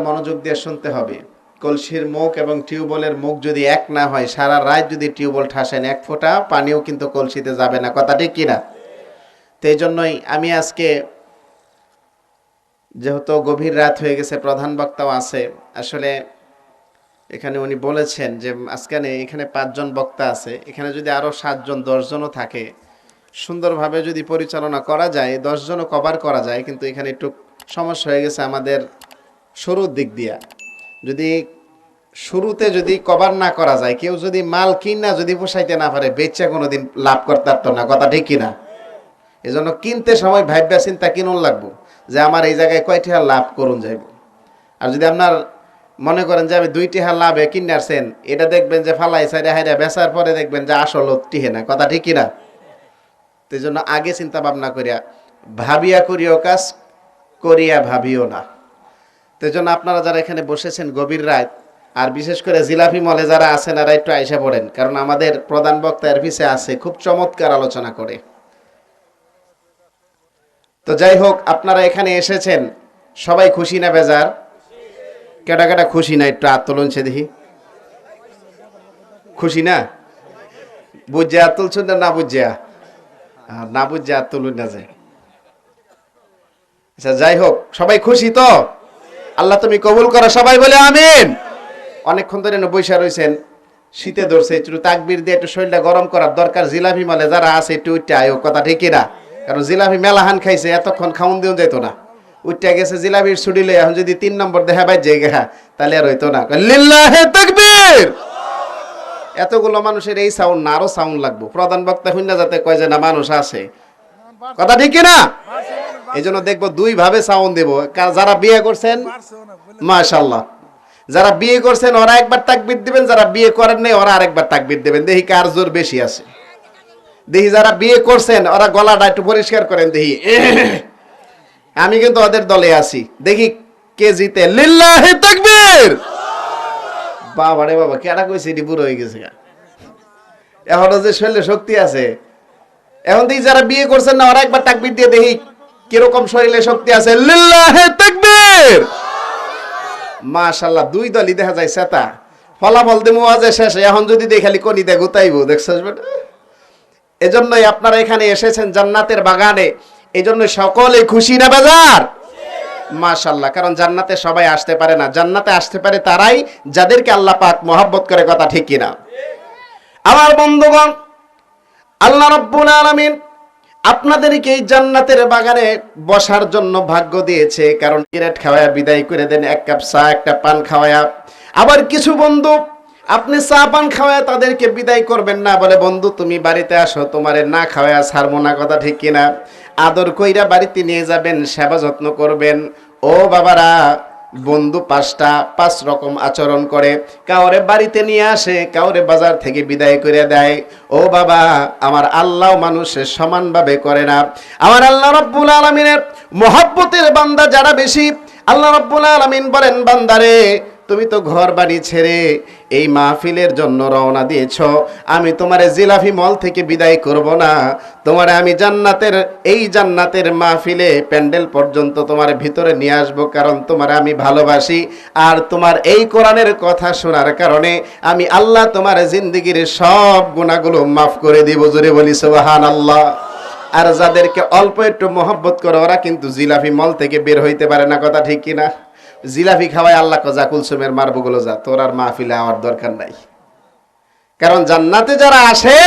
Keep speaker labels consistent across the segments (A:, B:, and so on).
A: মনোযোগ দিয়ে শুনতে হবে। কলসির মুখ এবং টিউবওয়েলের মুখ যদি এক না হয়, সারা রাত যদি টিউবওয়েল ঠাসেন, এক ফোঁটা পানিও কিন্তু কলসিতে যাবে না। কথা ঠিক কিনা? তো এই জন্যই আমি আজকে, যেহেতু গভীর রাত হয়ে গেছে, প্রধান বক্তাও আছে, আসলে এখানে উনি বলেছেন যে আজকে এখানে 5 জন বক্তা আছে, এখানে যদি আরো 7 জন 10 জনও থাকে, সুন্দরভাবে যদি পরিচালনা করা যায়, 10 জনও কভার করা যায়। কিন্তু এখানে একটু সমস্যা হয়ে গেছে আমাদের শুরুর দিক দিয়া। যদি শুরুতে যদি কভার না করা যায়, কেউ যদি মাল কিনা যদি পোষাইতে না পারে, বেচা কোনোদিন লাভ করতে পারতো না। কথা ঠিক কিনা? এই জন্য কিনতে সময় ভাববা চিন্তা কিনুন লাগবো যে আমার এই জায়গায় কয়টি লাভ করুন যাইব। আর যদি আপনার মনে করেন যে আমি 2 টাকা লাভে কিনে আসছেন, এটা দেখবেন যে ফালাই সাইডে হাইরা বেচার পরে দেখবেন যে আসল টিহে না। কথা ঠিক কিনা? তো এই জন্য আগে চিন্তা ভাবনা করিয়া ভাবিয়া করিও কাজ, করিয়া ভাবিও না। তো এই জন্য আপনারা যারা এখানে বসেছেন গভীর রাত, আর বিশেষ করে জিলাপি মলে যারা আছেন, এরা একটু আইসা পড়েন, কারণ আমাদের প্রধান বক্তা এর পিছে আছে, খুব চমৎকার আলোচনা করে। তো যাই হোক, আপনারা এখানে এসেছেন, সবাই খুশি না বেজার? কেটা কেটা খুশি না? একটু হাত তুলুন সে দেখি। খুশি না? বুঝে হাত তুলছেন না বুঝিয়া? না বুঝে হাত তুলুন না যায়। আচ্ছা, যাই হোক, সবাই খুশি তো? আল্লাহ তুমি কবুল করো, সবাই বলে আমিন। অনেকক্ষণ ধরে বৈশা রয়েছেন, শীতে ধরছে, একটু তাকবির দিয়ে একটু শরীরটা গরম করার দরকার। জিলাপি মলে যারা আছে একটু উঠতে আয়ো। কথা ঠিক কিনা? কারণ জিলাপি মেলাহান খাইছে, এতক্ষণ খাউন দিও যেত না, উঠতে গেছে জিলাপির ছুটিলে। এখন যদি 3 নম্বর দেখা পাই যে গেহা, তাহলে আর হইতো না। লিল্লাহে তাকবীর। এতগুলো মানুষের এই সাউন্ড না, আরো সাউন্ড লাগবো। প্রধান বক্তা শুননা যাতে কয় যে না মানুষ আছে। কথা ঠিক কিনা? এই জন্য দেখবো 2 ভাবে সাউন্ড দেবো। যারা বিয়ে করছেন মাশাআল্লাহ, যারা বিয়ে করছেন ওরা একবার তাকবীর দিবেন, যারা বিয়ে করেন নাই ওরা আরেকবার তাকবীর দিবেন। দেখি কার জোর বেশি আছে। দেখি যারা বিয়ে করছেন ওরা গলাটা একটু পরিষ্কার করেন দেখি। আমি কিন্তু ওদের দলে আছি, দেখি কে জিতে। লিল্লাহি তাকবীর। বাবা রে বাবা, কেডা কইছে এটি বুড়ো হয়ে গেছে। এখনো যে শরীরে শক্তি আছে। এখন দেখি যারা বিয়ে করছেন না ওরা একবার তাকবীর দিয়ে দেখি কিরকম শরীরে শক্তি আছে। লিল্লাহি তাকবীর। মাশাআল্লাহ, 2 দলই দেখা যায় সেটা। ফলাফল দিমু আজে শেষে। এখন যদি দেখালি কোনিতে গুতাইবো, দেখছস বেটা। এজন্যই আপনারা এখানে এসেছেন জান্নাতের বাগানে। এজন্য সকলে খুশি না বেজার? মাশাআল্লাহ, কারণ জান্নাতে সবাই আসতে পারে না। জান্নাতে আসতে পারে তারাই যাদেরকে আল্লাহ পাক মহব্বত করে। কথা ঠিক কিনা? আমার বন্ধুগণ, আল্লাহ রাব্বুল আলামিন আপনাদেরকে এই জান্নাতের বাগানে বসার জন্য ভাগ্য দিয়েছে। কারণ সিগারেট খাওয়ায়া বিদায় করে দেন, 1 কাপ চা, একটা পান খাওয়ায়া। আবার কিছু বন্ধু আপনি চা পান খাওয়ায়া তাদেরকে বিদায় করবেন না, বলে বন্ধু তুমি বাড়িতে আসো, তোমারে না খাওয়ায়া ছাড়বো না। কথা ঠিক কিনা? আদর কইরা বাড়িতে নিয়ে যাবেন, সেবা যত্ন করবেন। ও বাবারা, বন্ধু 5 রকম আচরণ করে। কাউরে বাড়িতে নিয়ে আসে, কাউরে বাজার থেকে বিদায় করে দেয়। ও বাবা, আমার আল্লাহ মানুষের সমানভাবে করে না। আমার আল্লাহ রাব্বুল আলামিনের মহব্বতের বান্দা যারা বেশি, আল্লাহ রাব্বুল আলামিন বলেন, বান্দারে তুমি তো ঘর বাড়ি ছেড়ে এই মাহফিলের জন্য রওনা দিয়েছ, আমি তোমারে জিলাপি মল থেকে বিদায় করব না। তোমারে আমি জান্নাতের মাহফিলে প্যান্ডেল পর্যন্ত তোমার ভিতরে নিয়ে আসবো, কারণ তোমারে আমি ভালোবাসি। আর তোমার এই কোরআনের কথা শোনার কারণে আমি আল্লাহ তোমার জিন্দেগির সব গুনাহগুলো মাফ করে দিব। জোরে বলি সুবহানাল্লাহ। আর যাদেরকে অল্প একটু মহব্বত করে ওরা কিন্তু জিলাপি মল থেকে বের হইতে পারে না। কথা ঠিক কিনা? জিলাপি খাওয়ায় আল্লাহ কজা কুলসুমের মারবগুলো যা, তোর আর মাহফিলে আওয়ার দরকার নাই। কারণ জান্নাতে যারা আসে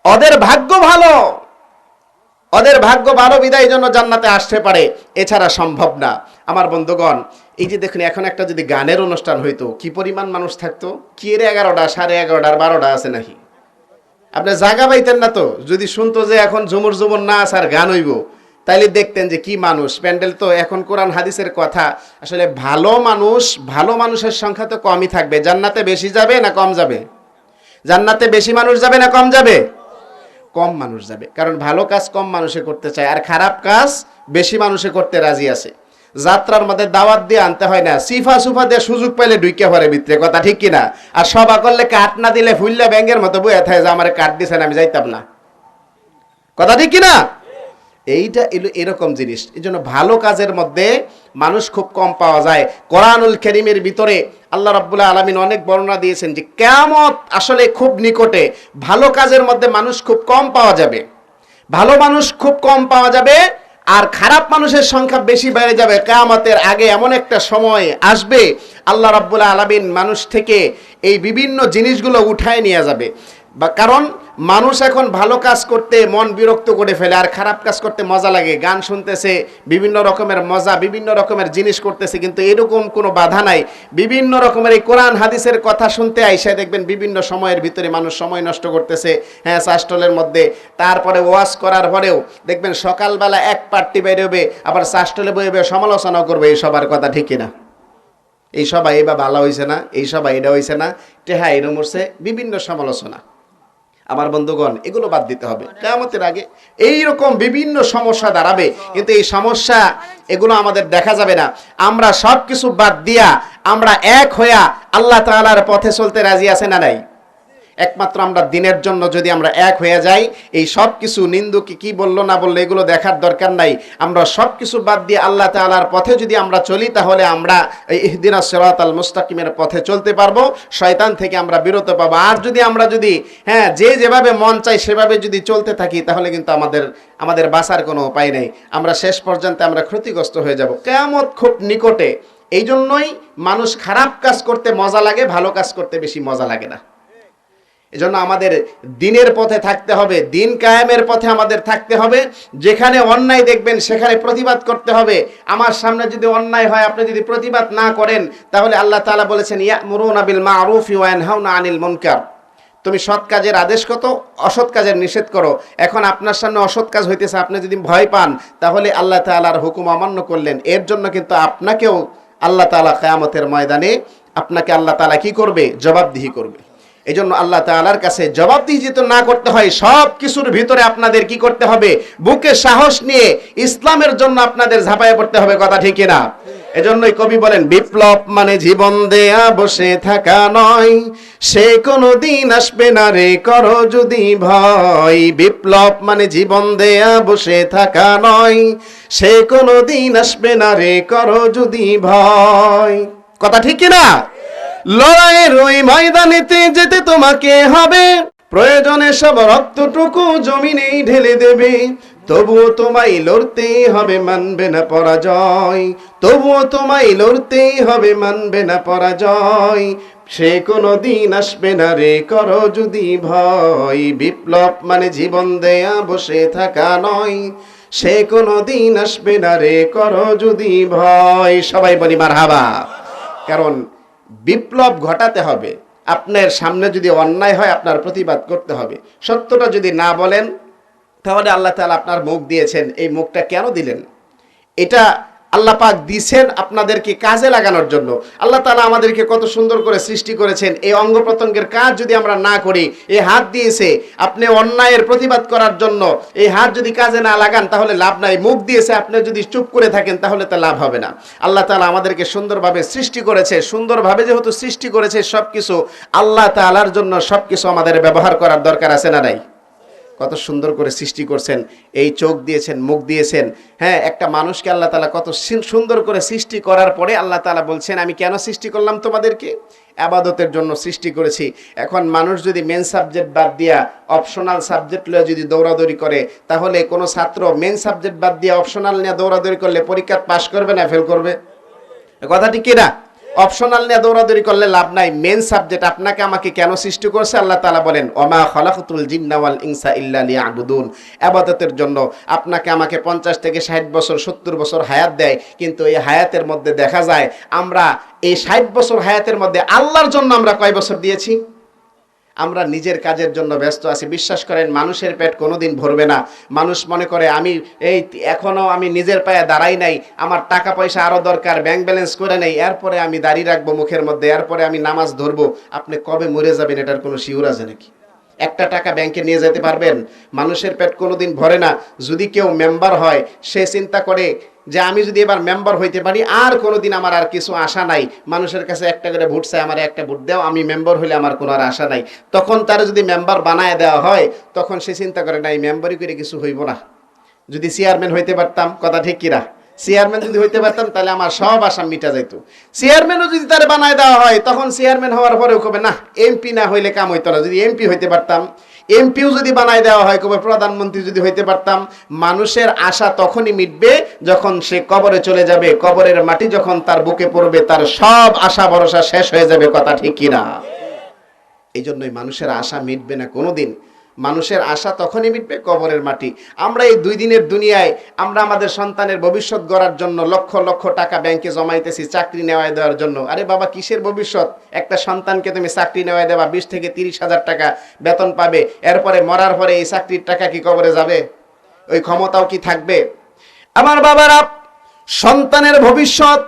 A: ওদের ভাগ্য ভালো, ওদের ভাগ্য ভালো বিদায় জন্য জান্নাতে আসতে পারে, এছাড়া সম্ভব না। আমার বন্ধুগণ, এই যে দেখুন, এখন একটা যদি গানের অনুষ্ঠান হইতো কি পরিমাণ মানুষ থাকতো। কি এর 11টা, 11:30 আর 12টা আছে নাকি? আপনি জায়গা পাইতেন না তো। যদি শুনতো যে এখন ঝুমুর ঝুমুর না আসার গান হইব, তাইলে দেখতেন যে কি মানুষ। প্যান্ডেল তো এখন কোরআন হাদিসের কথা, আসলে ভালো মানুষের সংখ্যা তো কমই থাকবে। জান্নাতে বেশি যাবে না কম যাবে? জান্নাতে বেশি মানুষ যাবে না কম যাবে? কম মানুষ যাবে। কারণ ভালো কাজ কম মানুষে করতে চায়, আর খারাপ কাজ বেশি মানুষে করতে রাজি আছে। যাত্রার মধ্যে দাওয়াত দিয়ে আনতে হয় না, সিফা সুফা দিয়ে সুযোগ পাইলে ঢুকে পড়ে ভিতরে। কথা ঠিক কিনা? আর সভা করলে কাঠ না দিলে ফুললে ব্যাঙ্গের মতো বইয়া থাকে যে আমার কাঠ দিছেন, আমি যাইতাম না। কথা ঠিক কিনা? এইটা এরকম জিনিস। এই জন্য ভালো কাজের মধ্যে মানুষ খুব কম পাওয়া যায়। কোরআনুল কারীমের ভিতরে আল্লাহ রাব্বুল আলামিন অনেক বর্ণনা দিয়েছেন যে কিয়ামত আসলে খুব নিকটে, ভালো কাজের মধ্যে মানুষ খুব কম পাওয়া যাবে, ভালো মানুষ খুব কম পাওয়া যাবে, আর খারাপ মানুষের সংখ্যা বেশি বেড়ে যাবে। কিয়ামতের আগে এমন একটা সময় আসবে আল্লাহ রাব্বুল আলামিন মানুষ থেকে এই বিভিন্ন জিনিসগুলো উঠায় নিয়ে যাবে। কারণ মানুষ এখন ভালো কাজ করতে মন বিরক্ত করে ফেলে, আর খারাপ কাজ করতে মজা লাগে। গান শুনতেছে, বিভিন্ন রকমের মজা, বিভিন্ন রকমের জিনিস করতেছে, কিন্তু এরকম কোনো বাধা নাই। বিভিন্ন রকমের এই কোরআন হাদিসের কথা শুনতে আইসা দেখবেন বিভিন্ন সময়ের ভিতরে মানুষ সময় নষ্ট করতেছে, হ্যাঁ, চাষটলের মধ্যে। তারপরে ওয়াজ করার পরেও দেখবেন সকালবেলা এক পার্টি বেরোবে, আবার চাষটলে বইবে সমালোচনা করবে এই সবার কথা, ঠিক কিনা? এই সবাই এবার ভালো হয়েছে না, এই সবাই এটা হয়েছে না, টেহা এরম উঠছে, বিভিন্ন সমালোচনা। আমার বন্ধুগণ, এগুলো বাদ দিতে হবে। কিয়ামতের আগে এইরকম বিভিন্ন সমস্যা দাঁড়াবে, কিন্তু এই সমস্যা এগুলো আমাদের দেখা যাবে না। আমরা সব কিছু বাদ দিয়া আমরা এক হইয়া আল্লাহ তাআলার পথে চলতে রাজি আছে না নাই? একমাত্র আমরা দিনের জন্য যদি আমরা এক হয়ে যাই, এই সব কিছু নিন্দুকে কি বললো না বললো এগুলো দেখার দরকার নাই। আমরা সব কিছু বাদ দিয়ে আল্লাহ তাআলার পথে যদি আমরা চলি, তাহলে আমরা এই ইহদিনাস সিরাতাল মুস্তাকিমের পথে চলতে পারবো, শয়তান থেকে আমরা বিরত পাবো। আর যদি আমরা হ্যাঁ যেভাবে মন চাই সেভাবে যদি চলতে থাকি, তাহলে কিন্তু আমাদের বাঁচার কোনো উপায় নেই। আমরা শেষ পর্যন্ত আমরা ক্ষতিগ্রস্ত হয়ে যাব। কিয়ামত খুব নিকটে, এই জন্যই মানুষ খারাপ কাজ করতে মজা লাগে, ভালো কাজ করতে বেশি মজা লাগে না। এজন্য আমাদের দিনের পথে থাকতে হবে, দিন কায়েমের পথে আমাদের থাকতে হবে। যেখানে অন্যায় দেখবেন সেখানে প্রতিবাদ করতে হবে। আমার সামনে যদি অন্যায় হয়, আপনি যদি প্রতিবাদ না করেন, তাহলে আল্লাহ তাআলা বলেছেন ইয়ামুরুনা বিল মা'রুফি ওয়া ইয়ানহাউনা আনিল মুনকার। তুমি সৎ কাজের আদেশ করো, অসৎ কাজের নিষেধ করো। এখন আপনার সামনে অসৎ কাজ হইতেছে, আপনি যদি ভয় পান, তাহলে আল্লাহ তাআলার হুকুম অমান্য করলেন। এর জন্য কিন্তু আপনাকেও আল্লাহ তাআলা কিয়ামতের ময়দানে আপনাকে আল্লাহ তাআলা কি করবে? জবাবদিহি করবে। এই জন্য আল্লাহ তাআলার কাছে জবাবদিহি যেহেতু না করতে হয়, সব কিছুর ভিতরে আপনাদের কি করতে হবে? বুকে সাহস নিয়ে ইসলামের জন্য আপনাদের ঝাঁপায়ে পড়তে হবে, কথা ঠিক কিনা? এজন্যই কবি বলেন, বিপ্লব মানে জীবন দেয়া বসে থাকা নয়, সে কোনো দিন আসবে না রে করো যদি ভয়। বিপ্লব মানে জীবন দেয়া বসে থাকা নয়, সে কোনো দিন আসবে না রে করো যদি ভয়। কথা ঠিক কিনা? লড়াইয়ের ওই ময়দানেতে যেতে তোমাকে হবে, প্রয়োজনে সব রক্তটুকু জমিনেই ঢেলে দেবে। তবুও তোমায় লড়তেই হবে, মানবে না পরাজয়। তবুও তোমায় লড়তেই হবে, মানবে না পরাজয়। সে কোনো দিন আসবে না রে করো যদি ভয়। বিপ্লব মানে জীবন দেয়া বসে থাকা নয়, সে কোনো দিন আসবে না রে করো যদি ভয়। সবাই বলি মারহাবা। কারণ বিপ্লব ঘটাতে হবে। আপনার সামনে যদি অন্যায় হয়, আপনার প্রতিবাদ করতে হবে। সত্যটা যদি না বলেন, তাহলে আল্লাহ তাআলা আপনার মুখ দিয়েছেন, এই মুখটা কেন দিলেন? এটা আল্লাহ পাক দিয়েছেন আপনাদেরকে কাজে লাগানোর জন্য। আল্লাহ তাআলা আমাদেরকে কত সুন্দর করে সৃষ্টি করেছেন। এই অঙ্গ প্রত্যঙ্গের কাজ যদি আমরা না করি, এই হাত দিয়েছে আপনি অন্যায়ের প্রতিবাদ করার জন্য, এই হাত যদি কাজে না লাগান তাহলে লাভ নাই। মুখ দিয়েছে, আপনি যদি চুপ করে থাকেন তাহলে তা লাভ হবে না। আল্লাহ তাআলা আমাদেরকে সুন্দরভাবে সৃষ্টি করেছে। সুন্দরভাবে যেহেতু সৃষ্টি করেছে, সবকিছু আল্লাহ তাআলার জন্য সবকিছু আমাদের ব্যবহার করার দরকার আছে না নাই? কত সুন্দর করে সৃষ্টি করছেন, এই চোখ দিয়েছেন, মুখ দিয়েছেন। হ্যাঁ, একটা মানুষকে আল্লাহ তাআলা কত সুন্দর করে সৃষ্টি করার পরে আল্লাহ তাআলা বলছেন, আমি কেন সৃষ্টি করলাম তোমাদেরকে? ইবাদতের জন্য সৃষ্টি করেছি। এখন মানুষ যদি মেন সাবজেক্ট বাদ দিয়া অপশনাল সাবজেক্ট নিয়ে যদি দৌড়াদৌড়ি করে, তাহলে কোনো ছাত্র মেন সাবজেক্ট বাদ দিয়ে অপশনাল নিয়ে দৌড়াদৌড়ি করলে পরীক্ষা পাস করবে না ফেল করবে? কথা ঠিক কিনা? অপশনাল নিয়ে দৌড়াদৌড়ি করলে লাভ নাই। মেন সাবজেক্ট আপনাকে আমাকে কেন সৃষ্টি করছে? আল্লাহ তাআলা বলেন, ওমা খালাকতুল জিন্না ওয়াল ইনসা ইল্লা লিয়াবুদুন। ইবাদতের জন্য আপনাকে আমাকে 50 থেকে 60 বছর 70 বছর হায়াত দেয়, কিন্তু এই হায়াতের মধ্যে দেখা যায় আমরা এই 60 বছর হায়াতের মধ্যে আল্লাহর জন্য আমরা কয় বছর দিয়েছি? আমরা নিজের কাজের জন্য ব্যস্ত আছি। বিশ্বাস করেন, মানুষের পেট কোনোদিন ভরবে না। মানুষ মনে করে আমি এখনো আমি নিজের পায়ে দাঁড়াই নাই, আমার টাকা পয়সা আরো দরকার, ব্যাংক ব্যালেন্স করে নেই, এরপরে আমি দাড়ি রাখবো মুখের মধ্যে, এরপরে আমি নামাজ ধরবো। আপনি কবে মরে যাবেন এটার কোনো শিউর আছে নাকি? একটা টাকা ব্যাংকে নিয়ে যেতে পারবেন? মানুষের পেট কোনোদিন ভরে না। যদি কেউ মেম্বার হয়, সে চিন্তা করে যে আমি যদি এবার মেম্বার হইতে পারি, আর কোনোদিন আমার আর কিছু আশা নাই। মানুষের কাছে একটা করে ভোট চাই, আমার একটা ভোট দাও, আমি মেম্বার হইলে আমার কোনো আর আশা নাই। তখন তারা যদি মেম্বার বানায় দেওয়া হয়, তখন সে চিন্তা করে না এই মেম্বারই করে কিছু হইব না, যদি চেয়ারম্যান হইতে পারতাম। কথা ঠিক কিনা? চেয়ারম্যান যদি হইতে পারতাম তাহলে আমার সব আশা মিটা যাইতো। চেয়ারম্যানও যদি তারে বানায় দেওয়া হয়, তখন চেয়ারম্যান হওয়ার পরেও কবে না এমপি না হইলে কাম হইতো না। যদি এমপি হইতে পারতাম, এমপিও যদি বানায় দেওয়া হয়, কবে প্রধানমন্ত্রী যদি হইতে পারতাম। মানুষের আশা তখনই মিটবে যখন সে কবরে চলে যাবে, কবরের মাটি যখন তার বুকে পড়বে, তার সব আশা ভরসা শেষ হয়ে যাবে। কথা ঠিক কিনা? এই জন্যই মানুষের আশা মিটবে না কোনোদিন। মানুষের আশা তখনই মিটবে কবরের মাটি। আমরা এই 2 দিনের দুনিয়ায় আমরা আমাদের সন্তানের ভবিষ্যৎ গড়ার জন্য লক্ষ লক্ষ টাকা ব্যাংকে জমাইতেছি চাকরি নেওয়ায় দেওয়ার জন্য। আরে বাবা, কিসের ভবিষ্যৎ? একটা সন্তানকে তুমি চাকরি নেওয়ায় দেবা, 20 থেকে 30 হাজার টাকা বেতন পাবে, এরপরে মরার পরে এই চাকরির টাকা কি কবরে যাবে? ওই ক্ষমতাও কি থাকবে? আমার বাবারা, সন্তানের ভবিষ্যৎ,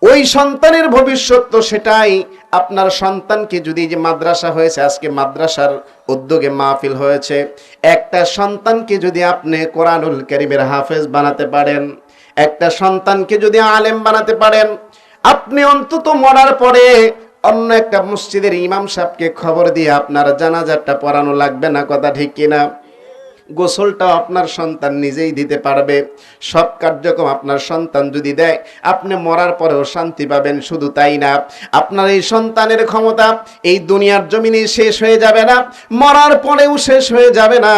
A: ওই সন্তানের ভবিষ্যৎ তো সেটাই। আপনার সন্তানকে যদি, যে মাদ্রাসা হয়েছে, আজকে মাদ্রাসার উদ্যোগে মাহফিল হয়েছে, একটা সন্তানকে যদি আপনি কোরআনুল কারীমের হাফেজ বানাতে পারেন, একটা সন্তানকে যদি আলেম বানাতে পারেন, আপনি অন্তত মরার পরে অন্য একটা মসজিদের ইমাম সাহেবকে খবর দিয়ে আপনার জানাজাটা পড়ানো লাগবে না। কথা ঠিক কিনা? গোসলটা আপনার সন্তান নিজেই দিতে পারবে। সব কার্যক্রম আপনার সন্তান যদি দেয়, আপনি মরার পরেও শান্তি পাবেন। শুধু তাই না, আপনার এই সন্তানের ক্ষমতা এই দুনিয়ার জমিনে শেষ হয়ে যাবে না, মরার পরেও শেষ হয়ে যাবে না।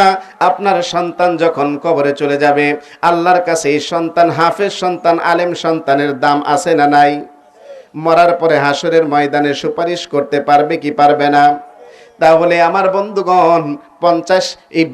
A: আপনার সন্তান যখন কবরে চলে যাবে, আল্লাহর কাছে এই সন্তান, হাফেজ সন্তান, আলেম সন্তানের দাম আছে না নাই? মরার পরে হাসরের ময়দানে সুপারিশ করতে পারবে কি পারবে না? তাহলে আমার বন্ধুগণ,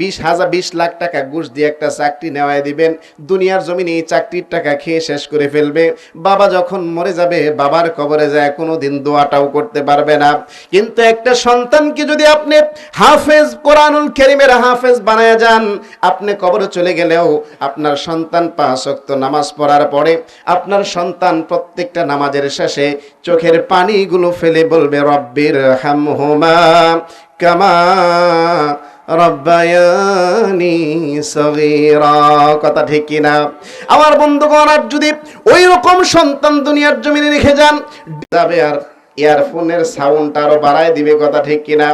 A: 20 লাখ টাকা ঘুষ দিয়ে একটা চাকরি নেওয়ায় দিবেন, দুনিয়ার জমিনে এই চাকরির টাকা খেয়ে শেষ করে ফেলবে। বাবা যখন মরে যাবে, বাবার কবরে যায় কোনোদিন দোয়াটাও করতে পারবে না। কিন্তু একটা সন্তানকে যদি আপনি হাফেজ, কোরআনুল কারীমের হাফেজ বানায়া যান, আপনি কবরে চলে গেলেও আপনার সন্তান 5 ওয়াক্ত নামাজ পড়ার পরে, আপনার সন্তান প্রত্যেকটা নামাজের শেষে চোখের পানিগুলো ফেলে বলবে, রব্বির হামহুমা কামা রব্বায়ানি সগীরা। কথা ঠিক কিনা? আমার বন্ধুগণ, আর যদি ওই রকম সন্তান দুনিয়ার জমিনে রেখে যান, যাবে আর ইয়ারফোনের সাউন্ড আরো বাড়ায় দিবে। কথা ঠিক কিনা?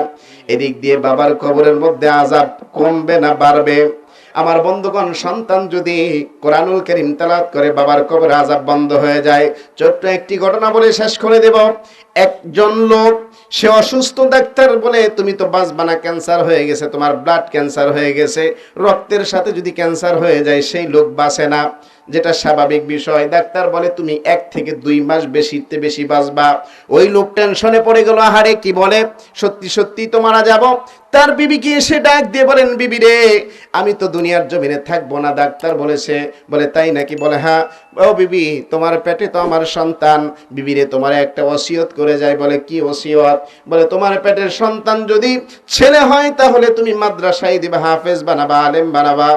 A: এদিক দিয়ে বাবার কবরের মধ্যে আযাব কমবে না বাড়বে? আমার বন্ধুগণ, সন্তান যদি কোরআনুল কারীম তেলাওয়াত করে, বাবার কবরে আযাব বন্ধ হয়ে যায়। ছোট্ট একটি ঘটনা বলে শেষ করে দেব। একজন লোক, সে অসুস্থ, ডাক্তার বলে তুমি তো বাঁচবা না, ক্যান্সার হয়ে গেছে, তোমার ব্লাড ক্যান্সার হয়ে গেছে। রক্তের সাথে যদি ক্যান্সার হয়ে যায়, সেই লোক বাঁচে না, যেটা স্বাভাবিক বিষয়। ডাক্তার বলে তুমি 1 থেকে 2 মাস বেশি বাঁচবা। ওই লোক টেনশনে পড়ে গেল, আহারে কি বলে, সত্যি সত্যি তো মারা যাব। তার বিবিকে এসে ডাক দিয়ে বলেন, বিবি রে, আমি তো দুনিয়ার জমিনে থাকবো না, ডাক্তার বলেছে। বলে তাই নাকি? বলে হ্যাঁ। ও বিবি, তোমার পেটে তো আমার সন্তান। বিবি রে, তোমার একটা ওসিয়ত করে যায়। বলে কি ওসিয়ত? বলে তোমার পেটের সন্তান যদি ছেলে হয়, তাহলে তুমি মাদ্রাসায় দিবা, হাফেজ বানাবা, আলেম বানাবা।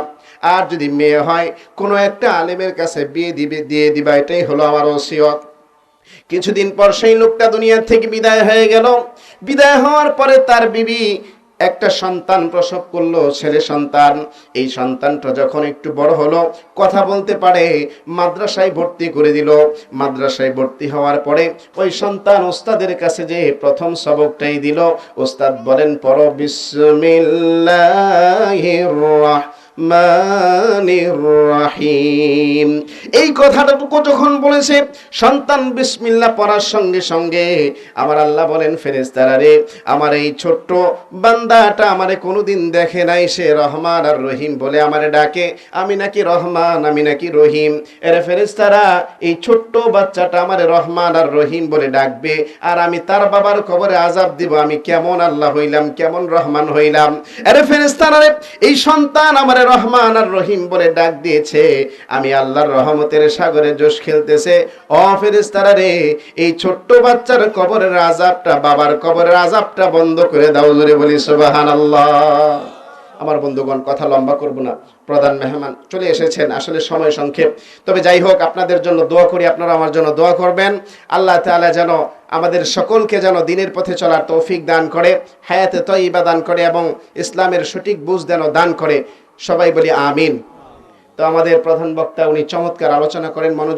A: আর যদি মেয়ে হয়, কোনো একটা আলেমের কাছে বিয়ে দিয়ে দিবা। এটাই হলো আমার ওসিয়ত। কিছুদিন পর সেই লোকটা দুনিয়া থেকে বিদায় হয়ে গেল। বিদায় হওয়ার পরে তার বিবি একটা সন্তান প্রসব করলো, ছেলে সন্তান। এই সন্তানটা যখন একটু বড় হলো, কথা বলতে পারে, মাদ্রাসায় ভর্তি করে দিল। মাদ্রাসায় ভর্তি হওয়ার পরে ওই সন্তান ওস্তাদের কাছে যে প্রথম সবকটাই দিল। ওস্তাদ বলেন, পড়ো বিসমিল্লাহির রহমানির রহিম। এই কথাটুকু যখন বলেছে, সন্তান বিসমিল্লাহ পড়ার সঙ্গে সঙ্গে আমার আল্লাহ বলেন, ফেরেশতারা রে, আমার এই ছোট্ট বান্দাটা আমারে কোনোদিন দেখে নাই, সে রহমান আর রহিম বলে আমারে ডাকে। আমি নাকি রহমান, আমি নাকি রহিম। এরে ফেরেশতারা, এই ছোট্ট বাচ্চাটা আমারে রহমান আর রহিম বলে ডাকবে, আর আমি তার বাবার কবরে আযাব দিব। আমি কেমন আল্লাহ হইলাম, কেমন রহমান হইলাম? আরে ফেরেশতারা রে, এই সন্তান আমারে রহমান আর রহিম বলে ডাক দিয়েছে, আমি আল্লাহর রহমতের সাগরে জোশ খেলতেছে। ও ফেরেশতারা রে, এই ছোট্ট বাচ্চার কবরের আযাবটা, বাবার কবরের আযাবটা বন্ধ করে দাও। জোরে বলি সুবহানাল্লাহ। আমার বন্ধুগণ, কথা লম্বা করব না, প্রধান মেহমান চলে এসেছেন, আসলে সময় সংক্ষেপ। তবে যাই হোক, আপনাদের জন্য দোয়া করি, আপনারা আমার জন্য দোয়া করবেন। আল্লাহ তাআলা যেন আমাদের সকলকে যেন দিনের পথে চলার তৌফিক দান করে, হায়াতে তয়্যিবা দান করে, এবং ইসলামের সঠিক বুঝ যেন দান করে। সবাই বলি আমিন। তো আমাদের প্রধান বক্তা, উনি চমৎকার আলোচনা করেন, মনোযোগ